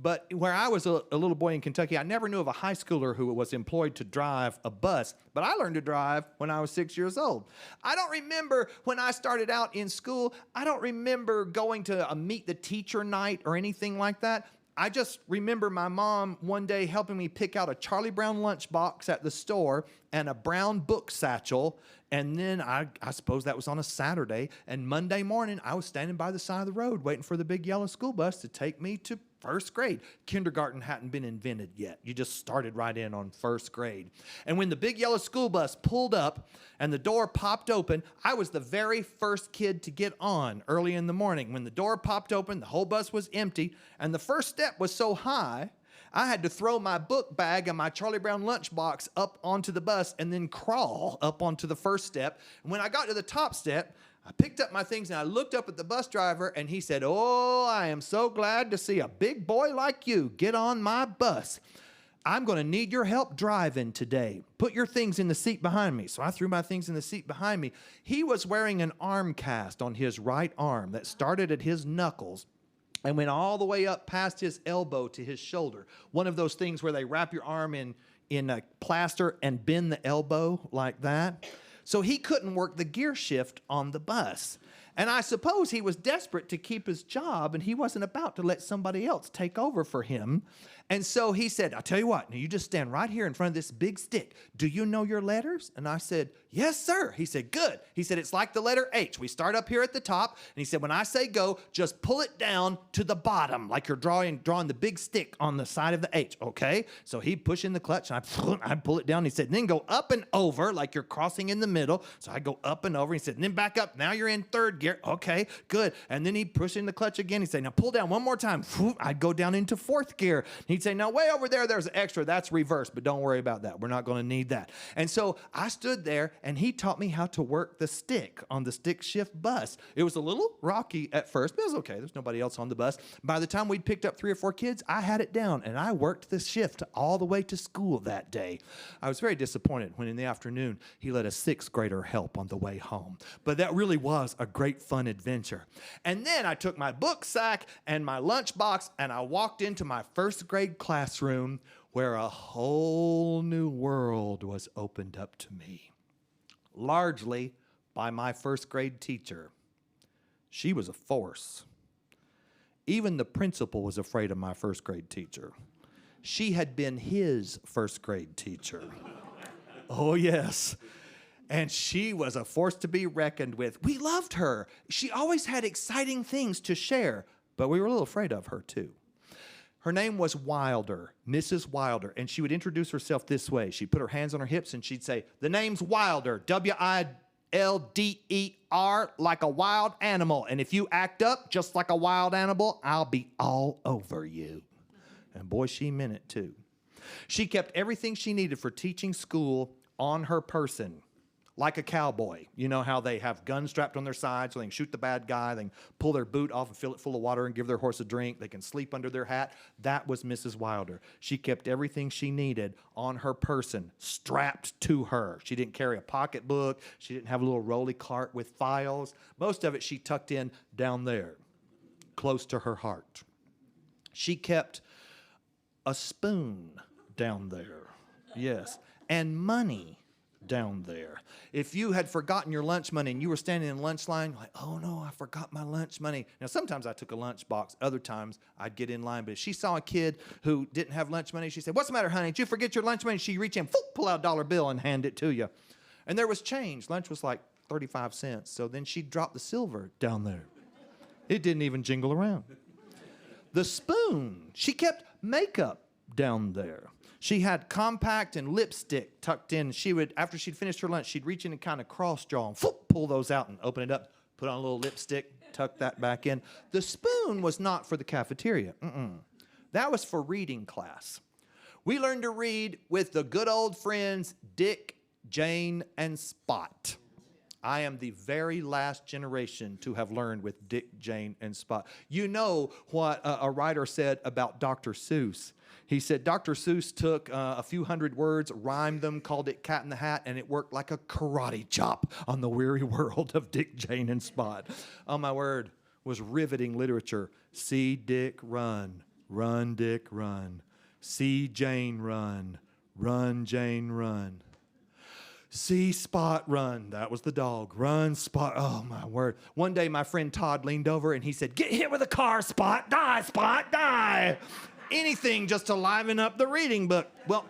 But where I was a little boy in Kentucky, I never knew of a high schooler who was employed to drive a bus, but I learned to drive when I was 6 years old. I don't remember when I started out in school, I don't remember going to a meet the teacher night or anything like that. I just remember my mom one day helping me pick out a Charlie Brown lunchbox at the store and a brown book satchel. And then I suppose that was on a Saturday. And Monday morning, I was standing by the side of the road waiting for the big yellow school bus to take me to first grade. Kindergarten hadn't been invented yet. You just started right in on first grade. And when the big yellow school bus pulled up and the door popped open, I was the very first kid to get on early in the morning. When the door popped open, the whole bus was empty, and the first step was so high, I had to throw my book bag and my Charlie Brown lunchbox up onto the bus and then crawl up onto the first step. And when I got to the top step, I picked up my things and I looked up at the bus driver and he said, "Oh, I am so glad to see a big boy like you get on my bus. I'm going to need your help driving today. Put your things in the seat behind me." So I threw my things in the seat behind me. He was wearing an arm cast on his right arm that started at his knuckles and went all the way up past his elbow to his shoulder. One of those things where they wrap your arm in a plaster and bend the elbow like that. So he couldn't work the gear shift on the bus. And I suppose he was desperate to keep his job, and he wasn't about to let somebody else take over for him. And so he said, I'll tell you what, now you just stand right here in front of this big stick. Do you know your letters? And I said, yes, sir. He said, good. He said, it's like the letter H. We start up here at the top. And he said, when I say go, just pull it down to the bottom, like you're drawing the big stick on the side of the H, okay? So he pushed in the clutch, and I pull it down. He said, then go up and over, like you're crossing in the middle. So I go up and over. He said, and then back up. Now you're in third gear. Okay, good. And then he'd push in the clutch again. He'd say, now pull down one more time. I'd go down into fourth gear. He'd say, now way over there's an extra. That's reverse, but don't worry about that. We're not going to need that. And so I stood there, and he taught me how to work the stick on the stick shift bus. It was a little rocky at first, but it was okay. There's nobody else on the bus. By the time we'd picked up 3 or 4 kids, I had it down, and I worked the shift all the way to school that day. I was very disappointed when in the afternoon he let a 6th grader help on the way home. But that really was a great fun adventure. And then I took my book sack and my lunchbox, and I walked into my 1st grade classroom where a whole new world was opened up to me, largely by my 1st grade teacher. She was a force. Even the principal was afraid of my 1st grade teacher. She had been his 1st grade teacher. Oh, yes. And she was a force to be reckoned with. We loved her. She always had exciting things to share, but we were a little afraid of her, too. Her name was Wilder, Mrs. Wilder, and she would introduce herself this way. She'd put her hands on her hips, and she'd say, the name's Wilder, W-I-L-D-E-R, like a wild animal. And if you act up just like a wild animal, I'll be all over you. And boy, she meant it, too. She kept everything she needed for teaching school on her person, like a cowboy. You know how they have guns strapped on their side so they can shoot the bad guy, they can pull their boot off and fill it full of water and give their horse a drink, they can sleep under their hat. That was Mrs. Wilder. She kept everything she needed on her person, strapped to her. She didn't carry a pocketbook. She didn't have a little rolly cart with files. Most of it she tucked in down there, close to her heart. She kept a spoon down there, yes, and money down there. If you had forgotten your lunch money and you were standing in lunch line, like, oh no, I forgot my lunch money. Now, sometimes I took a lunch box. Other times I'd get in line. But if she saw a kid who didn't have lunch money, she said, what's the matter, honey? Did you forget your lunch money? She'd reach in, pull out a dollar bill and hand it to you. And there was change. Lunch was like 35 cents. So then she'd drop the silver down there. It didn't even jingle around. The spoon, she kept makeup down there. She had compact and lipstick tucked in. She would, after she'd finished her lunch, she'd reach in and kind of cross draw and pull those out and open it up, put on a little lipstick, tuck that back in. The spoon was not for the cafeteria. That was for reading class. We learned to read with the good old friends Dick, Jane, and Spot. I am the very last generation to have learned with Dick, Jane, and Spot. You know what a writer said about Dr. Seuss. He said Dr. Seuss took a few hundred words, rhymed them, called it Cat in the Hat, and it worked like a karate chop on the weary world of Dick, Jane, and Spot. Oh, my word, was riveting literature. See Dick run, run, Dick, run. See Jane run, run, Jane, run. See Spot run. That was the dog. Run, Spot. Oh, my word. One day, my friend Todd leaned over and he said, get hit with a car, Spot. Die, Spot, die. Anything just to liven up the reading book. Well,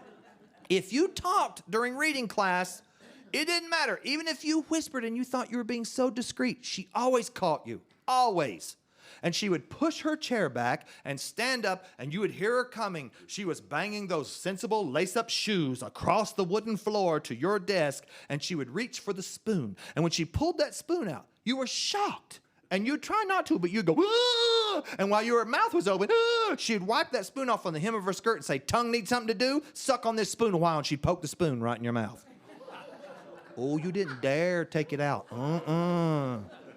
if you talked during reading class, it didn't matter. Even if you whispered and you thought you were being so discreet, she always caught you. Always. And she would push her chair back and stand up, and you would hear her coming. She was banging those sensible lace-up shoes across the wooden floor to your desk, and she would reach for the spoon. And when she pulled that spoon out, you were shocked. And you'd try not to, but you'd go, ah! And while your mouth was open, ah! She'd wipe that spoon off on the hem of her skirt and say, tongue needs something to do? Suck on this spoon a while, and she'd poke the spoon right in your mouth. Oh, you didn't dare take it out.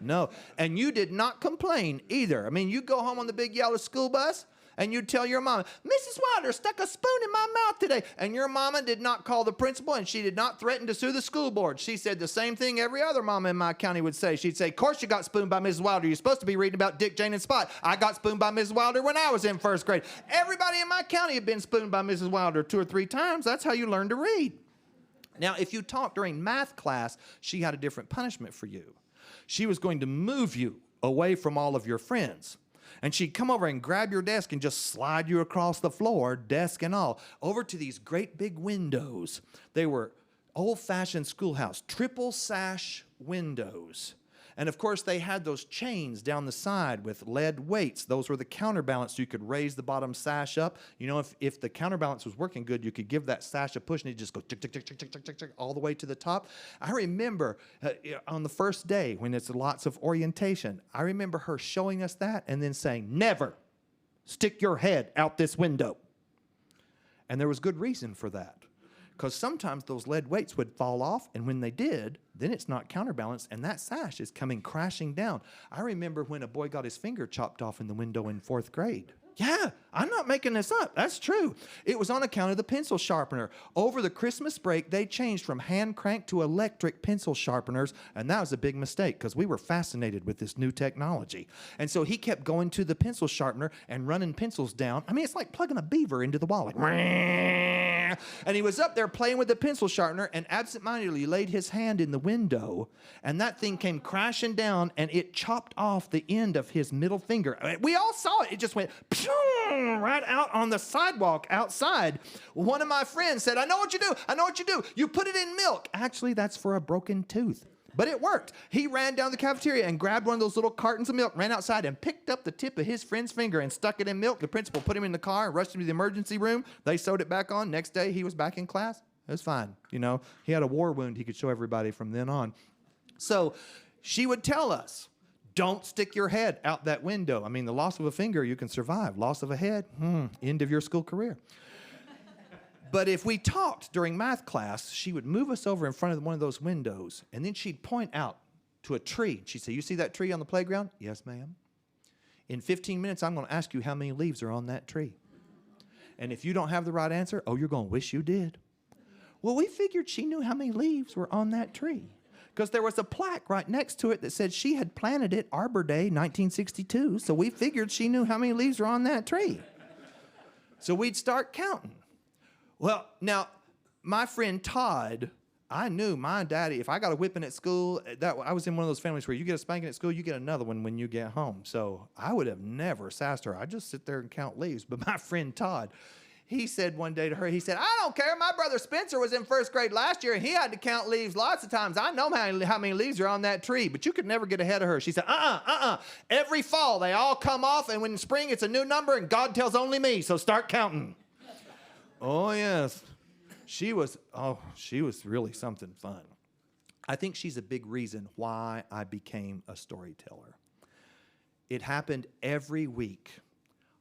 No. And you did not complain either. I mean, you go home on the big yellow school bus, And you'd tell your mama, Mrs. Wilder stuck a spoon in my mouth today. And your mama did not call the principal, and she did not threaten to sue the school board. She said the same thing every other mama in my county would say. She'd say, of course you got spooned by Mrs. Wilder. You're supposed to be reading about Dick, Jane, and Spot. I got spooned by Mrs. Wilder when I was in first grade. Everybody in my county had been spooned by Mrs. Wilder 2 or 3 times. That's how you learn to read. Now, if you taught during math class, she had a different punishment for you. She was going to move you away from all of your friends. And she'd come over and grab your desk and just slide you across the floor, desk and all, over to these great big windows. They were old-fashioned schoolhouse, triple sash windows. And of course, they had those chains down the side with lead weights. Those were the counterbalance, so you could raise the bottom sash up. You know, if the counterbalance was working good, you could give that sash a push, and it'd just go tick, tick, tick, tick, tick, tick, tick, tick, all the way to the top. I remember on the first day, when it's lots of orientation, I remember her showing us that and then saying, never stick your head out this window. And there was good reason for that. Because sometimes those lead weights would fall off, and when they did, then it's not counterbalanced, and that sash is coming crashing down. I remember when a boy got his finger chopped off in the window in 4th grade. Yeah, I'm not making this up. That's true. It was on account of the pencil sharpener. Over the Christmas break, they changed from hand crank to electric pencil sharpeners, and that was a big mistake because we were fascinated with this new technology. And so he kept going to the pencil sharpener and running pencils down. I mean, it's like plugging a beaver into the wall. Like, and he was up there playing with the pencil sharpener and absentmindedly laid his hand in the window, and that thing came crashing down, and it chopped off the end of his middle finger. We all saw it. It just went right out on the sidewalk outside. One of my friends said, I know what you do. I know what you do. You put it in milk. Actually, that's for a broken tooth. But it worked. He ran down the cafeteria and grabbed one of those little cartons of milk, ran outside and picked up the tip of his friend's finger and stuck it in milk. The principal put him in the car and rushed him to the emergency room. They sewed it back on. Next day, he was back in class. It was fine. You know, he had a war wound he could show everybody from then on. So she would tell us, don't stick your head out that window. I mean, the loss of a finger, you can survive. Loss of a head, end of your school career. But if we talked during math class, she would move us over in front of one of those windows, and then she'd point out to a tree. She'd say, you see that tree on the playground? Yes, ma'am. In 15 minutes, I'm going to ask you how many leaves are on that tree. And if you don't have the right answer, oh, you're going to wish you did. Well, we figured she knew how many leaves were on that tree, because there was a plaque right next to it that said she had planted it Arbor Day 1962, so we figured she knew how many leaves were on that tree. So we'd start counting. Well, now, my friend Todd, I knew my daddy, if I got a whipping at school, I was in one of those families where you get a spanking at school, you get another one when you get home. So I would have never sassed her. I'd just sit there and count leaves. But my friend Todd, he said one day to her, he said, I don't care. My brother Spencer was in 1st grade last year, and he had to count leaves lots of times. I know how many leaves are on that tree, but you could never get ahead of her. She said, every fall, they all come off, and when in spring, it's a new number, and God tells only me, so start counting. Oh, yes. She was really something fun. I think she's a big reason why I became a storyteller. It happened every week.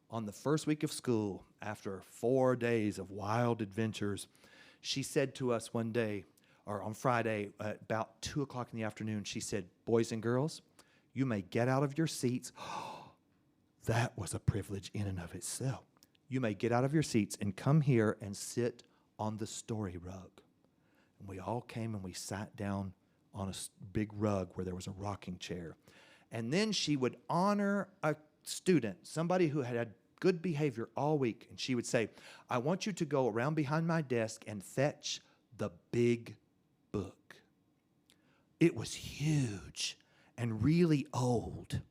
On the first week of school, after 4 days of wild adventures, she said to us one day, or on Friday, at about 2 o'clock in the afternoon, she said, boys and girls, you may get out of your seats. That was a privilege in and of itself. You may get out of your seats and come here and sit on the story rug. And we all came and we sat down on a big rug where there was a rocking chair. And then she would honor a student, somebody who had good behavior all week. And she would say, I want you to go around behind my desk and fetch the big book. It was huge and really old,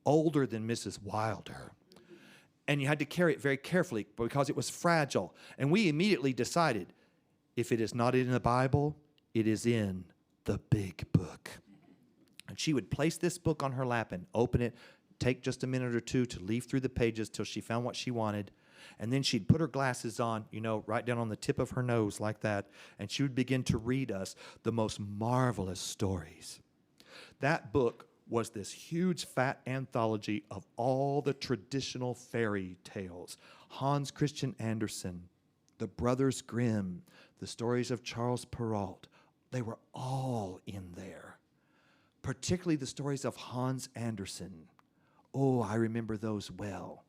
older than Mrs. Wilder. And you had to carry it very carefully because it was fragile. And we immediately decided, if it is not in the Bible, it is in the big book. And she would place this book on her lap and open it, take just a minute or two to leaf through the pages till she found what she wanted. And then she'd put her glasses on, right down on the tip of her nose like that, and she would begin to read us the most marvelous stories. That book was this huge fat anthology of all the traditional fairy tales. Hans Christian Andersen, the Brothers Grimm, the stories of Charles Perrault. They were all in there, particularly the stories of Hans Andersen. Oh, I remember those well.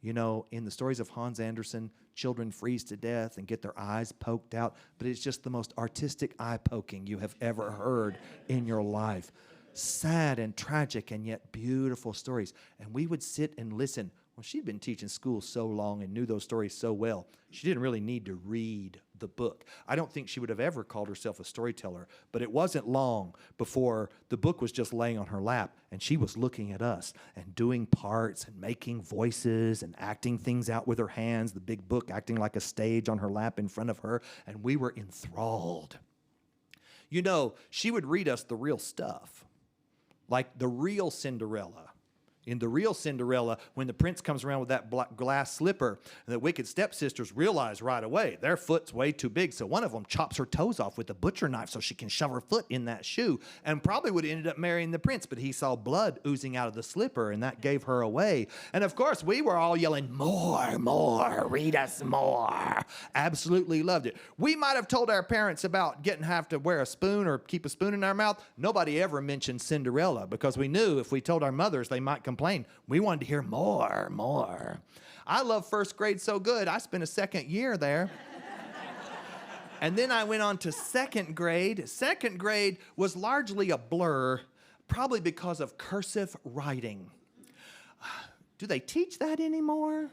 You know, in the stories of Hans Andersen, children freeze to death and get their eyes poked out, but it's just the most artistic eye poking you have ever heard in your life. Sad and tragic and yet beautiful stories. And we would sit and listen. Well, she'd been teaching school so long and knew those stories so well, she didn't really need to read the book. I don't think she would have ever called herself a storyteller, but it wasn't long before the book was just laying on her lap and she was looking at us and doing parts and making voices and acting things out with her hands, the big book acting like a stage on her lap in front of her, and we were enthralled. You know, she would read us the real stuff, like the real Cinderella. In the real Cinderella, when the prince comes around with that glass slipper, the wicked stepsisters realize right away their foot's way too big. So one of them chops her toes off with a butcher knife so she can shove her foot in that shoe, and probably would have ended up marrying the prince, but he saw blood oozing out of the slipper, and that gave her away. And of course, we were all yelling, more, more, read us more. Absolutely loved it. We might have told our parents about have to wear a spoon or keep a spoon in our mouth. Nobody ever mentioned Cinderella because we knew if we told our mothers, they might complain. We wanted to hear more, more. I love first grade so good, I spent a second year there. And then I went on to second grade. Second grade was largely a blur, probably because of cursive writing. Do they teach that anymore?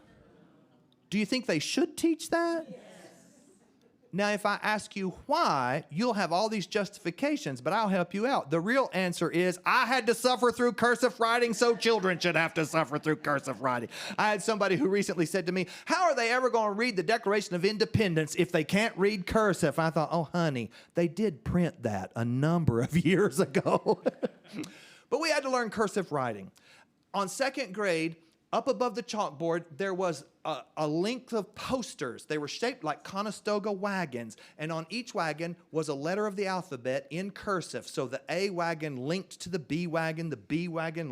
Do you think they should teach that? Yes. Now, if I ask you why, you'll have all these justifications, but I'll help you out. The real answer is, I had to suffer through cursive writing, so children should have to suffer through cursive writing. I had somebody who recently said to me, how are they ever going to read the Declaration of Independence if they can't read cursive? I thought, oh, honey, they did print that a number of years ago. But we had to learn cursive writing. On second grade, up above the chalkboard, there was a length of posters. They were shaped like Conestoga wagons, and on each wagon was a letter of the alphabet in cursive. So the A wagon linked to the B wagon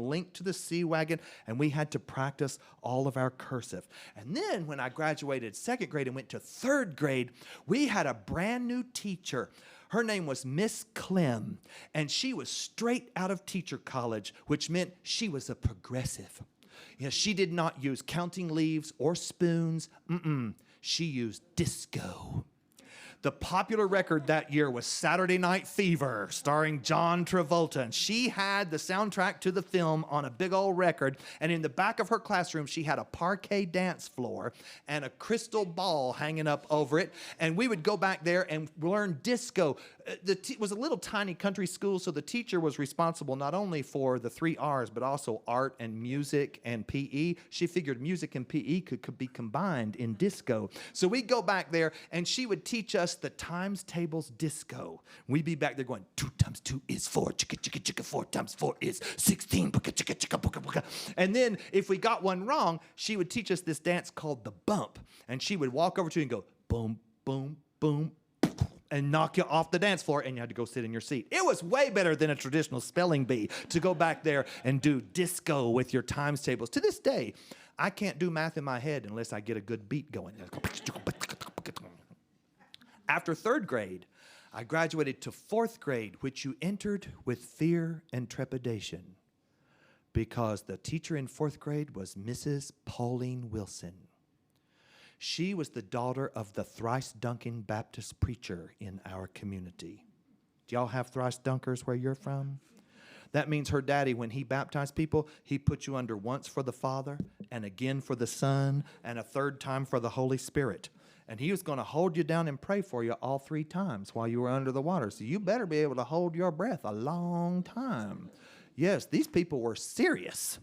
linked to the C wagon, and we had to practice all of our cursive. And then when I graduated second grade and went to third grade, we had a brand new teacher. Her name was Miss Clem, and she was straight out of teacher college, which meant she was a progressive. You know, she did not use counting leaves or spoons. She used disco. The popular record that year was Saturday Night Fever, starring John Travolta. And she had the soundtrack to the film on a big old record. And in the back of her classroom, she had a parquet dance floor and a crystal ball hanging up over it. And we would go back there and learn disco. It was a little tiny country school, so the teacher was responsible not only for the 3 R's, but also art and music and PE. She figured music and PE could be combined in disco. So we'd go back there, and she would teach us the times tables disco. We'd be back there going, 2 times 2 is 4, chicka, chicka, chicka, 4 times 4 is 16, chicka, chicka, chicka, buka, buka. And then if we got one wrong, she would teach us this dance called the bump. And she would walk over to you and go, boom, boom, boom, and knock you off the dance floor, and you had to go sit in your seat. It was way better than a traditional spelling bee to go back there and do disco with your times tables. To this day, I can't do math in my head unless I get a good beat going. After third grade, I graduated to fourth grade, which you entered with fear and trepidation, because the teacher in fourth grade was Mrs. Pauline Wilson. She was the daughter of the thrice-dunking Baptist preacher in our community. Do y'all have thrice-dunkers where you're from? That means her daddy, when he baptized people, he put you under once for the Father, and again for the Son, and a third time for the Holy Spirit. And he was going to hold you down and pray for you all 3 times while you were under the water. So you better be able to hold your breath a long time. Yes, these people were serious.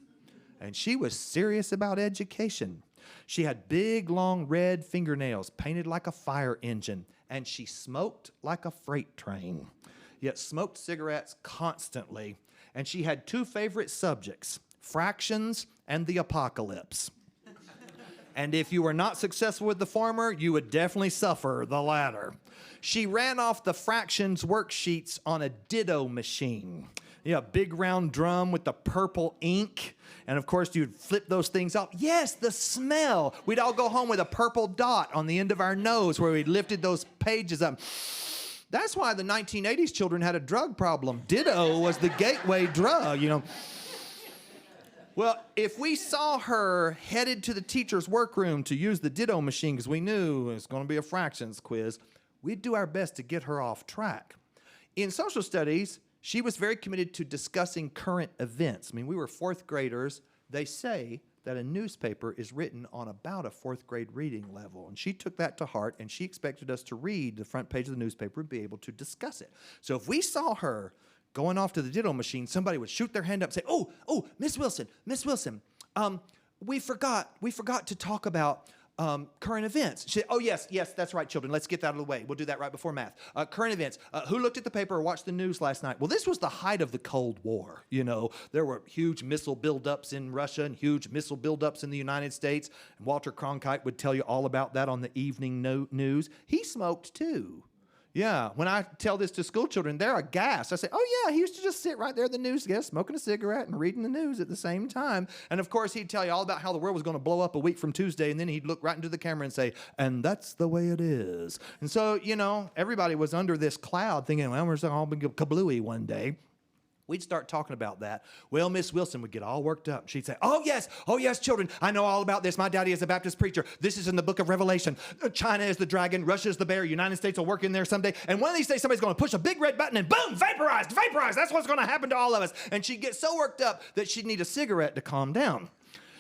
And she was serious about education. She had big, long, red fingernails painted like a fire engine. And she smoked like a freight train. Yet smoked cigarettes constantly. And she had 2 favorite subjects, fractions and the apocalypse. And if you were not successful with the former, you would definitely suffer the latter. She ran off the fractions worksheets on a ditto machine. Yeah, big round drum with the purple ink. And of course, you'd flip those things off. Yes, the smell. We'd all go home with a purple dot on the end of our nose where we'd lifted those pages up. That's why the 1980s children had a drug problem. Ditto was the gateway drug, you know. Well, if we saw her headed to the teacher's workroom to use the ditto machine because we knew it was going to be a fractions quiz, we'd do our best to get her off track. In social studies, she was very committed to discussing current events. I mean, we were fourth graders. They say that a newspaper is written on about a fourth grade reading level. And she took that to heart, and she expected us to read the front page of the newspaper and be able to discuss it. So if we saw her going off to the ditto machine, somebody would shoot their hand up and say, oh, Miss Wilson, we forgot to talk about current events. She said, oh, yes, that's right, children. Let's get that out of the way. We'll do that right before math. Current events. Who looked at the paper or watched the news last night? Well, this was the height of the Cold War. You know, there were huge missile buildups in Russia and huge missile buildups in the United States. And Walter Cronkite would tell you all about that on the evening news. He smoked, too. Yeah, when I tell this to school children, they're aghast. I say, oh, yeah, he used to just sit right there at the news desk, smoking a cigarette and reading the news at the same time. And, of course, he'd tell you all about how the world was going to blow up a week from Tuesday, and then he'd look right into the camera and say, and that's the way it is. And so, you know, everybody was under this cloud thinking, well, we're all going to kablooey one day. We'd start talking about that. Well, Miss Wilson would get all worked up. She'd say, oh, yes, children, I know all about this. My daddy is a Baptist preacher. This is in the book of Revelation. China is the dragon. Russia is the bear. United States will work in there someday. And one of these days, somebody's going to push a big red button and boom, vaporized. That's what's going to happen to all of us. And she'd get so worked up that she'd need a cigarette to calm down.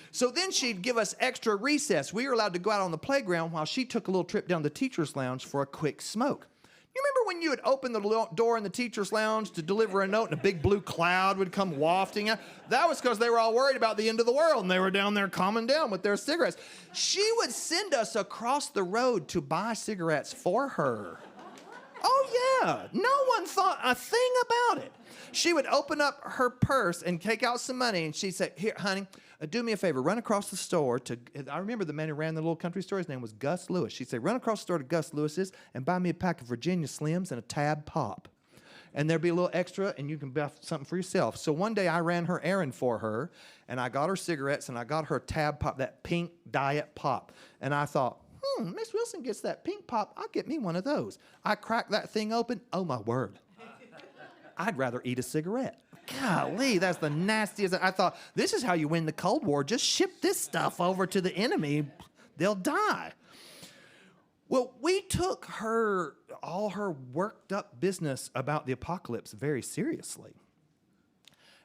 So then she'd give us extra recess. We were allowed to go out on the playground while she took a little trip down the teacher's lounge for a quick smoke. You remember when you would open the door in the teacher's lounge to deliver a note and a big blue cloud would come wafting out? That was because they were all worried about the end of the world and they were down there calming down with their cigarettes. She would send us across the road to buy cigarettes for her. Oh, yeah. No one thought a thing about it. She would open up her purse and take out some money, and she'd say, here, honey, do me a favor. Run across the store to, I remember the man who ran the little country store. His name was Gus Lewis. She'd say, run across the store to Gus Lewis's and buy me a pack of Virginia Slims and a Tab Pop. And there'd be a little extra, and you can buy something for yourself. So one day I ran her errand for her, and I got her cigarettes, and I got her Tab Pop, that pink diet pop. And I thought, Miss Wilson gets that pink pop. I'll get me one of those. I cracked that thing open. Oh, my word. I'd rather eat a cigarette. Golly, that's the nastiest. I thought, this is how you win the Cold War. Just ship this stuff over to the enemy. They'll die. Well, we took all her worked up business about the apocalypse very seriously.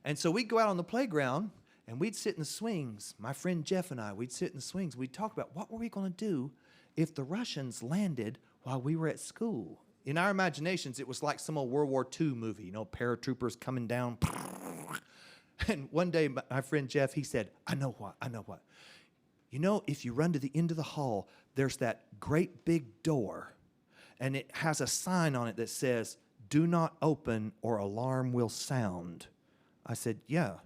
And so we'd go out on the playground and we'd sit in the swings. My friend Jeff and I, we'd sit in the swings. We'd talk about what were we going to do if the Russians landed while we were at school. In our imaginations, it was like some old World War II movie, you know, paratroopers coming down. And one day, my friend Jeff, he said, I know what. You know, if you run to the end of the hall, there's that great big door, and it has a sign on it that says, do not open or alarm will sound. I said, yeah.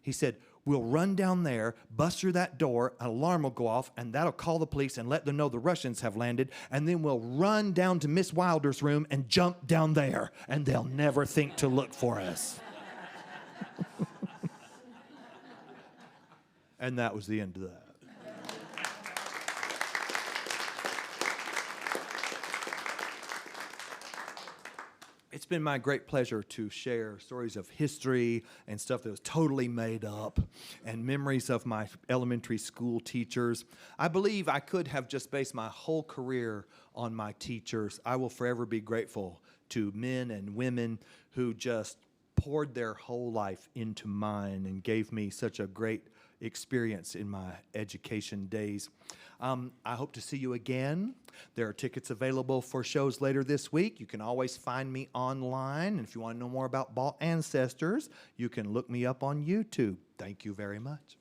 He said, we'll run down there, bust through that door, an alarm will go off, and that'll call the police and let them know the Russians have landed, and then we'll run down to Miss Wilder's room and jump down there, and they'll never think to look for us. And that was the end of that. It's been my great pleasure to share stories of history and stuff that was totally made up and memories of my elementary school teachers. I believe I could have just based my whole career on my teachers. I will forever be grateful to men and women who just poured their whole life into mine and gave me such a great experience in my education days. I hope to see you again. There are tickets available for shows later this week. You can always find me online. And if you want to know more about Balt Ancestors, you can look me up on YouTube. Thank you very much.